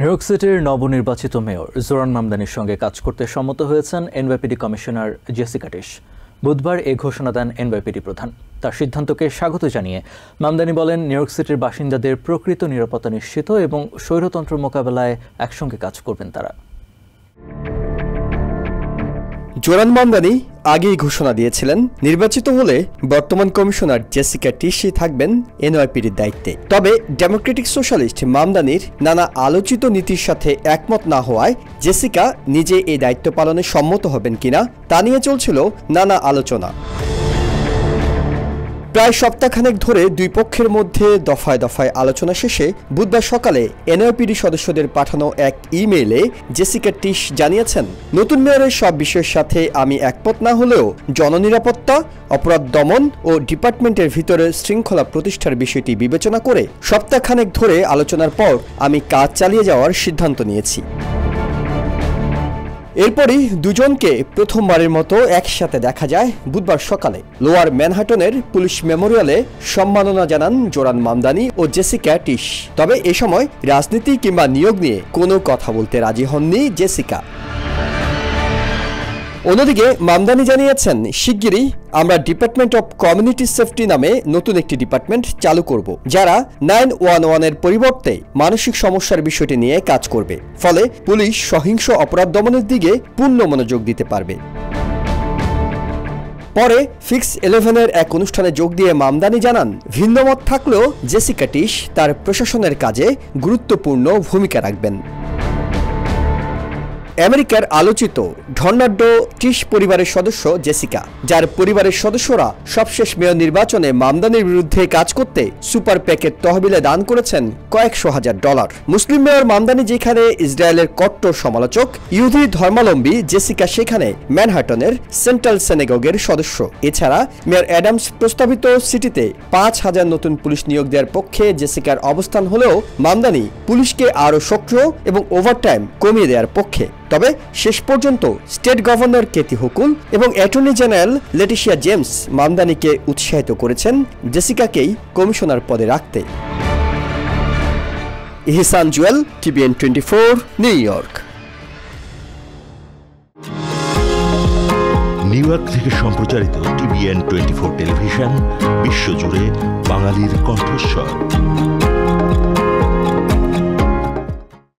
New York সিটির নবনির্বাচিত mayor Zoran মামদানির সঙ্গে কাজ করতে সম্মত হয়েছেন এনওয়াইপিডি কমিশনার জেসিকা টিশ। বুধবার এই ঘোষণা দেন এনওয়াইপিডি প্রধান। তার সিদ্ধান্তকে স্বাগত জানিয়ে মামদানি বলেন, নিউ ইয়র্ক সিটির বাসিন্দাদের প্রকৃত নিরাপত্তা নিশ্চিত এবং স্বৈরতন্ত্র মোকাবেলায় একসঙ্গে কাজ করবেন তারা। জোরান মামদানি আগেই ঘোষণা দিয়েছিলেন, নির্বাচিত হলে বর্তমান কমিশনার জেসিকা টিশই থাকবেন এনওয়াইপিডির দায়িত্বে। তবে ডেমোক্রেটিক সোশ্যালিস্ট মামদানির নানা আলোচিত নীতির সাথে একমত না হওয়ায় জেসিকা নিজে এই দায়িত্ব পালনে সম্মত হবেন কিনা তা নিয়ে চলছিল নানা আলোচনা। প্রায় সপ্তাহখানেক ধরে দুই পক্ষের মধ্যে দফায় দফায় আলোচনা শেষে বুধবার সকালে এনওয়াইপিডি সদস্যদের পাঠানো এক ইমেইলে জেসিকা টিশ জানিয়েছেন, নতুন মেয়রের সব বিষয়ের সাথে আমি একমত না হলেও জননিরাপত্তা, অপরাধ দমন ও ডিপার্টমেন্টের ভিতরে শৃঙ্খলা প্রতিষ্ঠার বিষয়টি বিবেচনা করে সপ্তাহখানেক ধরে আলোচনার পর আমি কাজ চালিয়ে যাওয়ার সিদ্ধান্ত নিয়েছি। এরপরই দুজনকে প্রথমবারের মতো একসাথে দেখা যায় বুধবার সকালে। লোয়ার ম্যানহাটনের পুলিশ মেমোরিয়ালে সম্মাননা জানান জোরান মামদানি ও জেসিকা টিশ। তবে এ সময় রাজনীতি কিংবা নিয়োগ নিয়ে কোনো কথা বলতে রাজি হননি জেসিকা। অন্যদিকে মামদানি জানিয়েছেন, শিগগিরই আমরা ডিপার্টমেন্ট অব কমিউনিটি সেফটি নামে নতুন একটি ডিপার্টমেন্ট চালু করব, যারা 911-এর পরিবর্তে মানসিক সমস্যার বিষয়টি নিয়ে কাজ করবে। ফলে পুলিশ সহিংস অপরাধ দমনের দিকে পূর্ণ মনোযোগ দিতে পারবে। পরে ফিক্স 11-এর এক অনুষ্ঠানে যোগ দিয়ে মামদানি জানান, ভিন্নমত থাকলেও জেসিকা টিশ তার প্রশাসনের কাজে গুরুত্বপূর্ণ ভূমিকা রাখবেন। আমেরিকার আলোচিত ধর্নাঢ্য টিশ পরিবারের সদস্য জেসিকা, যার পরিবারের সদস্যরা সবশেষ মেয়র নির্বাচনে মামদানির বিরুদ্ধে কাজ করতে সুপার প্যাকের তহবিলে দান করেছেন কয়েকশো হাজার ডলার। মুসলিম মেয়র মামদানি যেখানে ইসরায়েলের কট্টর সমালোচক, ইহুদি ধর্মাবলম্বী জেসিকা সেখানে ম্যানহাটনের সেন্ট্রাল সিনাগগের সদস্য। এছাড়া মেয়র অ্যাডামস প্রস্তাবিত সিটিতে 5,000 নতুন পুলিশ নিয়োগ দেওয়ার পক্ষে জেসিকার অবস্থান হলেও মামদানি পুলিশকে আরও সক্রিয় এবং ওভারটাইম কমিয়ে দেওয়ার পক্ষে। তবে শেষ পর্যন্ত স্টেট গভর্নর কেতি হুকুল এবং অ্যাটর্নি জেনারেল লেটিশিয়া জেমস মামদানিকে উৎসাহিত করেছেন জেসিকাকেই কমিশনার পদে রাখতে। Ehsan Jewel, TVN 24, New York. New York থেকে সম্প্রচারিত TVN 24 টেলিভিশন বিশ্বজুড়ে বাঙালির কণ্ঠস্বর।